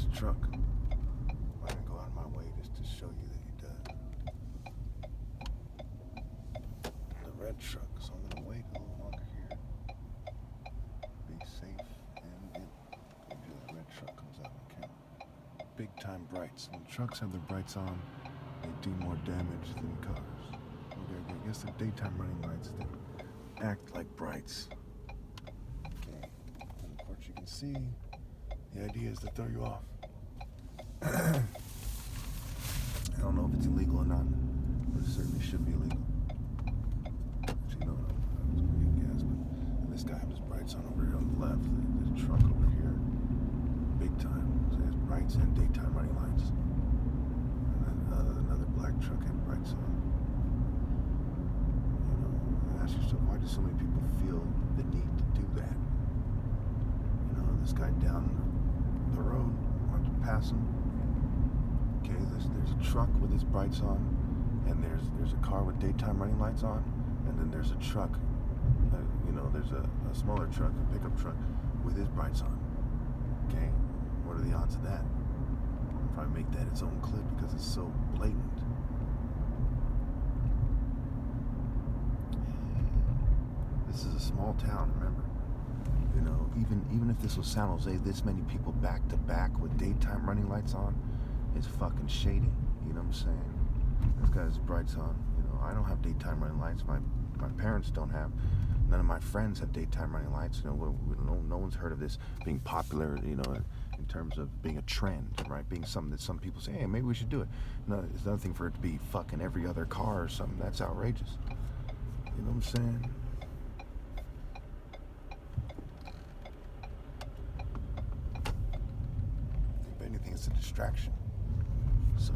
this truck. I'm gonna go out of my way just to show you that he does. The red truck, so I'm gonna wait a little longer here. Be safe, and usually the red truck comes out on camera. Big time brights. When trucks have their brights on, they do more damage than cars. Okay, I guess they're daytime running lights that act like brights. Okay, and of course you can see the idea is to throw you off. I don't know if it's illegal or not, but it certainly should be illegal. Actually, no, I was gonna get gas, but this guy has his brights on over here on the left. This truck over here, big time. So it has brights and daytime running lights. And then another black truck had brights on. You know, and ask yourself, why do so many people feel the need to do that? You know, this guy down the road, wanted to pass him. Okay, there's a truck with his brights on, and there's a car with daytime running lights on, and then there's a truck, there's a smaller truck, a pickup truck, with his brights on. Okay, what are the odds of that? I'll probably make that its own clip because it's so blatant. This is a small town, remember? You know, even if this was San Jose, this many people back to back with daytime running lights on, it's fucking shady. You know what I'm saying? This guy's brights on. You know, I don't have daytime running lights. My parents don't have. None of my friends have daytime running lights. You know, no one's heard of this being popular. You know, in terms of being a trend, right? Being something that some people say, hey, maybe we should do it. No, it's nothing for it to be fucking every other car or something. That's outrageous. You know what I'm saying? It's a distraction. So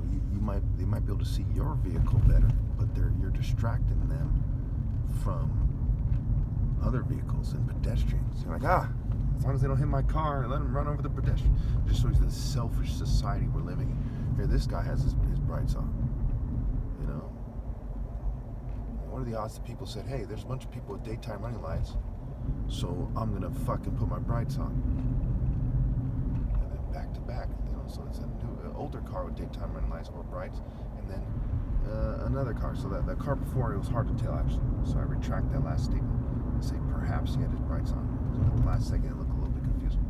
they might be able to see your vehicle better, but you're distracting them from other vehicles and pedestrians. You're like, as long as they don't hit my car, let them run over the pedestrian. It just shows you the selfish society we're living in. Here, this guy has his brights on. You know, what are the odds that people said, hey, there's a bunch of people with daytime running lights, so I'm gonna fucking put my brights on. And then back to back. So it's an older car with daytime running lights or brights, and then another car. So that car before, it was hard to tell actually. So I retract that last statement and say perhaps he had his brights on. So at the last second, it looked a little bit confusing.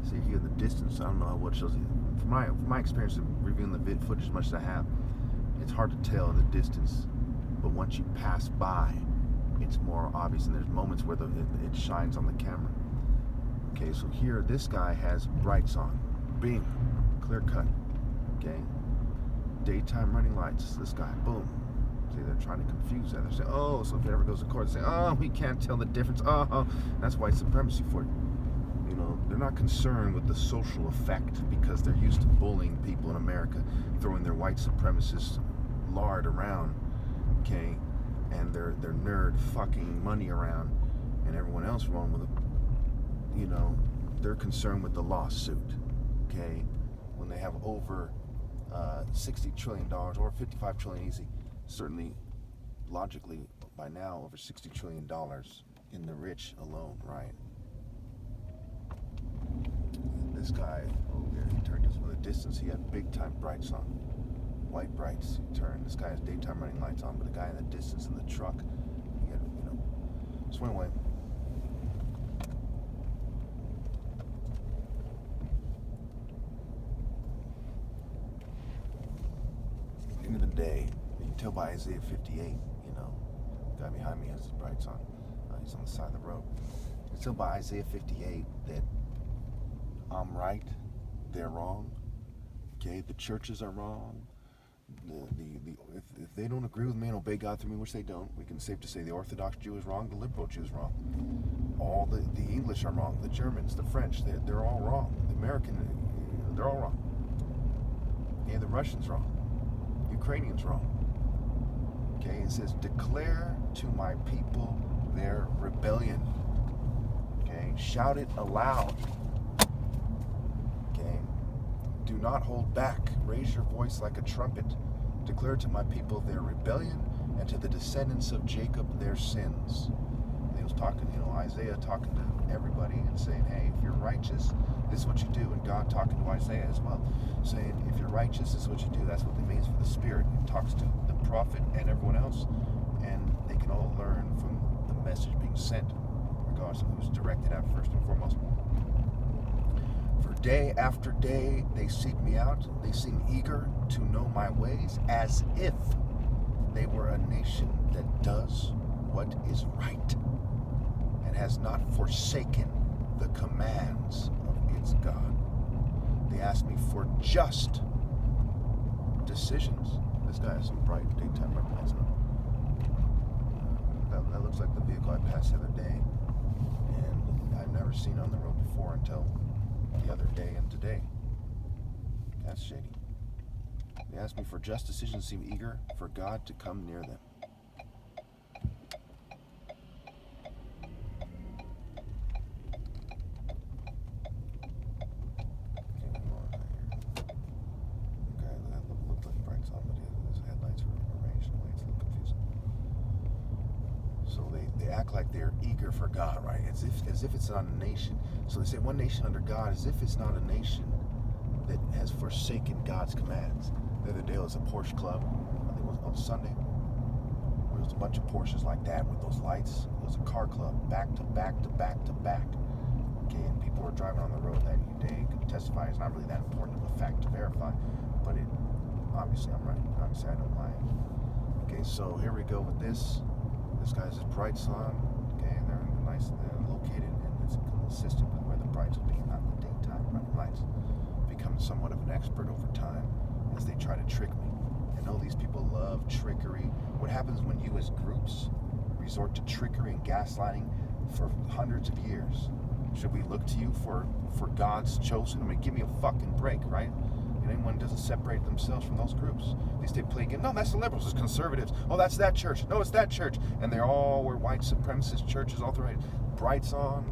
See here in the distance, I don't know what shows you. From my experience of reviewing the vid footage as much as I have, it's hard to tell in the distance. But once you pass by, it's more obvious, and there's moments where it shines on the camera. Okay, so here, this guy has brights on. Bing. Clear cut. Okay? Daytime running lights. This guy. Boom. See, they're trying to confuse that. They're saying, oh, so if it ever goes to court, they say, oh, we can't tell the difference. Oh, that's white supremacy for you. You know, they're not concerned with the social effect because they're used to bullying people in America, throwing their white supremacist lard around, okay? And their nerd fucking money around, and everyone else wrong with them. You know, they're concerned with the lawsuit, okay? When they have over $60 trillion or $55 trillion easy, certainly logically by now over $60 trillion in the rich alone, right? This guy over here, he turned from the distance, he had big time brights on, white brights. He turned. This guy has daytime running lights on, but the guy in the distance in the truck, he had, swing away. End of the day, you can tell by Isaiah 58, the guy behind me has his brights on. He's on the side of the road. You can tell by Isaiah 58 that I'm right, they're wrong. Okay, the churches are wrong. If they don't agree with me and obey God through me, which they don't, we can safe to say the Orthodox Jew is wrong, the liberal Jew is wrong. All the English are wrong, the Germans, the French, they're all wrong. The American, they're all wrong. Okay, the Russians wrong. Ukrainians wrong. Okay, it says, declare to my people their rebellion. Okay, shout it aloud. Okay, do not hold back. Raise your voice like a trumpet. Declare to my people their rebellion, and to the descendants of Jacob their sins. And he was talking, Isaiah talking to everybody and saying, hey, if you're righteous this is what you do. And God talking to Isaiah as well, saying, if you're righteous, this is what you do. That's what it means for the Spirit. It talks to the prophet and everyone else, and they can all learn from the message being sent, regardless of who's directed at first and foremost. For day after day they seek me out. They seem eager to know my ways, as if they were a nation that does what is right and has not forsaken the commands of its God. They ask me for just decisions. This guy has some bright daytime red lights on. That looks like the vehicle I passed the other day, and I've never seen on the road before until the other day and today. That's shady. They ask me for just decisions, seem eager for God to come near them. Like they're eager for God, right? As if it's not a nation. So they say one nation under God, as if it's not a nation that has forsaken God's commands. The other day it was a Porsche club. I think it was on Sunday. There was a bunch of Porsches like that with those lights. It was a car club, back to back to back to back. Okay, and people were driving on the road that day could testify. It's not really that important of a fact to verify, but it obviously I'm right. Obviously I don't lie. Okay, so here we go with this. This guy's his brights on, okay, and they're located, and it's consistent with where the brights would be, not the daytime running lights. Become somewhat of an expert over time as they try to trick me. I know these people love trickery. What happens when you as groups resort to trickery and gaslighting for hundreds of years? Should we look to you for God's chosen? I mean, give me a fucking break, right? And anyone doesn't separate themselves from those groups. At least they play again. No, that's the liberals, it's conservatives. Oh, that's that church. No, it's that church. And they're all were white supremacist churches, all the right. Brights on.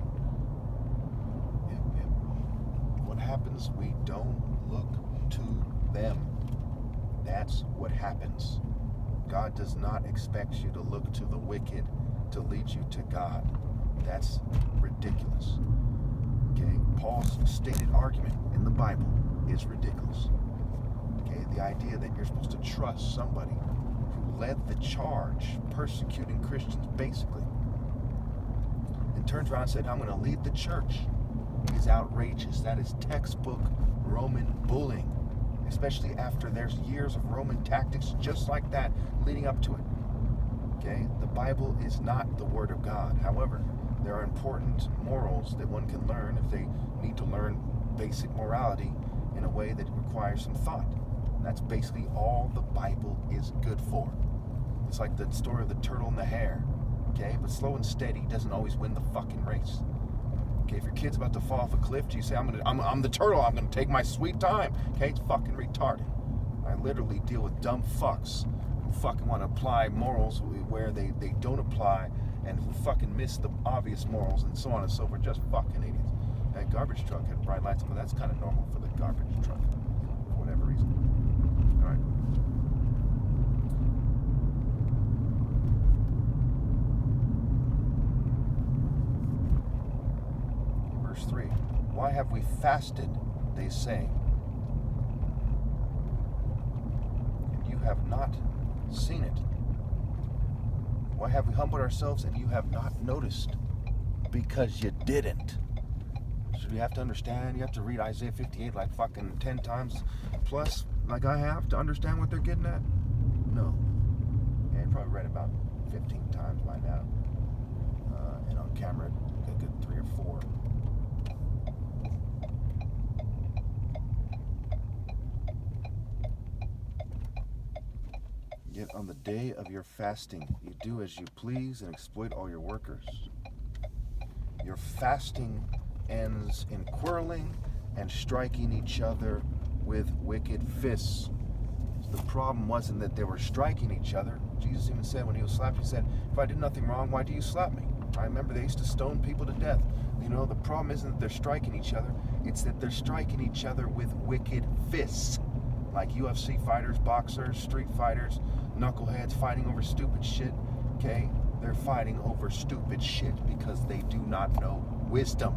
What happens? We don't look to them. That's what happens. God does not expect you to look to the wicked to lead you to God. That's ridiculous. Okay, Paul's stated argument in the Bible is ridiculous. Okay, the idea that you're supposed to trust somebody who led the charge persecuting Christians basically and turns around and said, I'm going to lead the church, is outrageous. That is textbook Roman bullying, especially after there's years of Roman tactics just like that leading up to it. Okay, the Bible is not the Word of God. However, there are important morals that one can learn if they need to learn basic morality in a way that requires some thought. And that's basically all the Bible is good for. It's like the story of the turtle and the hare. Okay, but slow and steady doesn't always win the fucking race. Okay, if your kid's about to fall off a cliff, do you say, I'm the turtle, I'm gonna take my sweet time? Okay, it's fucking retarded. I literally deal with dumb fucks who fucking want to apply morals where they don't apply, and who fucking miss the obvious morals and so on and so forth. Just fucking idiots. That garbage truck had bright lights, but that's kind of normal for the garbage truck, for whatever reason. All right. Verse 3. Why have we fasted, they say, and you have not seen it? Why have we humbled ourselves and you have not noticed? Because you didn't. So you have to understand, you have to read Isaiah 58 like fucking 10 times plus, like I have, to understand what they're getting at? No. Yeah, you probably read about 15 times by now. And on camera, a good 3 or 4. Yet on the day of your fasting, you do as you please and exploit all your workers. Your fasting ends in quarreling and striking each other with wicked fists. So the problem wasn't that they were striking each other. Jesus even said when he was slapped, he said, if I did nothing wrong, why do you slap me? I remember they used to stone people to death. You know, the problem isn't that they're striking each other, it's that they're striking each other with wicked fists. Like UFC fighters, boxers, street fighters, knuckleheads fighting over stupid shit, okay? They're fighting over stupid shit because they do not know wisdom.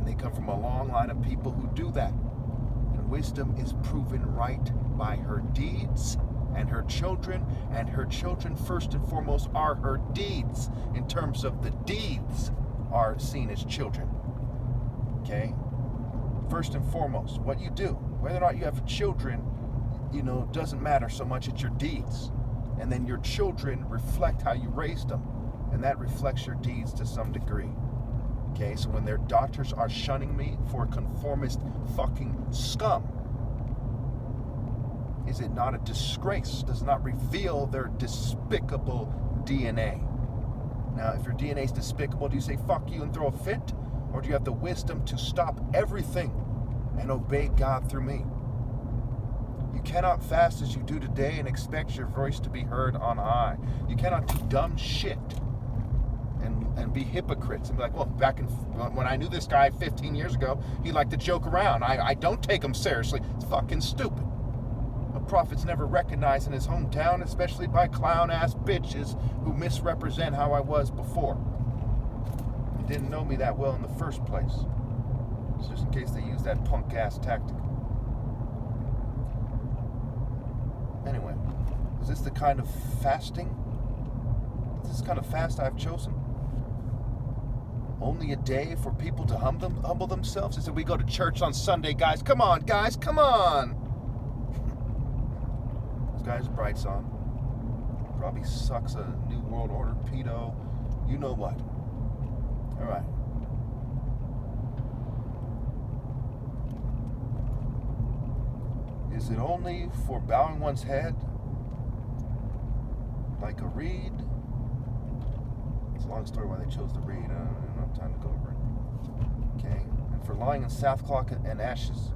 And they come from a long line of people who do that. And wisdom is proven right by her deeds and her children first and foremost are her deeds. In terms of the deeds are seen as children. Okay? First and foremost, what you do, whether or not you have children, doesn't matter so much. It's your deeds. And then your children reflect how you raised them. And that reflects your deeds to some degree. Okay, so when their daughters are shunning me for conformist fucking scum, is it not a disgrace? Does it not reveal their despicable DNA? Now, if your DNA is despicable, do you say fuck you and throw a fit? Or do you have the wisdom to stop everything and obey God through me? You cannot fast as you do today and expect your voice to be heard on high. You cannot do dumb shit and be hypocrites and be like, well, when I knew this guy 15 years ago, he liked to joke around. I don't take him seriously. It's fucking stupid. A prophet's never recognized in his hometown, especially by clown-ass bitches who misrepresent how I was before. They didn't know me that well in the first place. It's just in case they use that punk-ass tactic. Anyway, is this the kind of fasting? Is this the kind of fast I've chosen? Only a day for people to humble themselves? Is it we go to church on Sunday, guys? Come on, guys, come on! This guy's brights on. Probably sucks a New World Order pedo. You know what. Alright. Is it only for bowing one's head like a reed? It's a long story why they chose the reed. I don't have time to go over it. Okay. And for lying in sackcloth and ashes,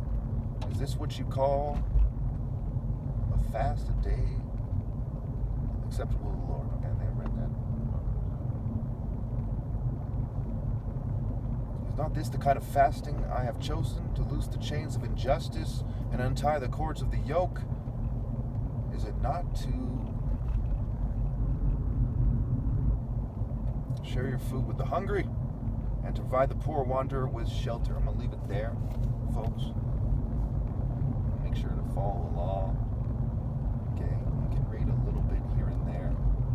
is this what you call a fast, a day acceptable to the Lord? Okay, I think I read that. Is not this the kind of fasting I have chosen, to loose the chains of injustice and untie the cords of the yoke? Is it not to share your food with the hungry and to provide the poor wanderer with shelter? I'm going to leave it there, folks. Make sure to follow the law. Okay, you can read a little bit here and there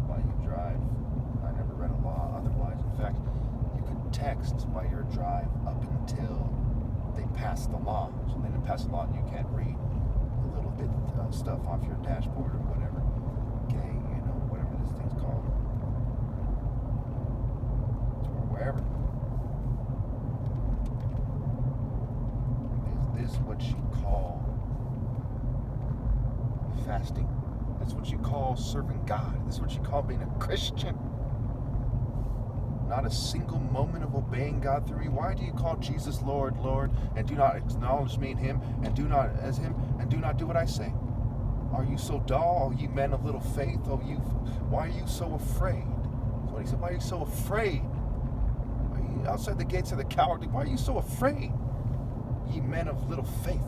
while you drive. I never read a law otherwise. In fact, you could text while you're drive up until they pass the law. So they didn't pass the law and you can't read a little bit stuff off your dashboard or whatever. Okay, whatever this thing's called. Or wherever. Is this what you call fasting? This is what you call serving God? This is what you call being a Christian? Not a single moment of obeying God through me? Why do you call Jesus Lord, Lord, and do not acknowledge me in him, and do not as him, and do not do what I say? Are you so dull, O ye men of little faith? Why are you so afraid? That's what he said. Why are you so afraid? Outside the gates of the cowardly, why are you so afraid? Ye men of little faith.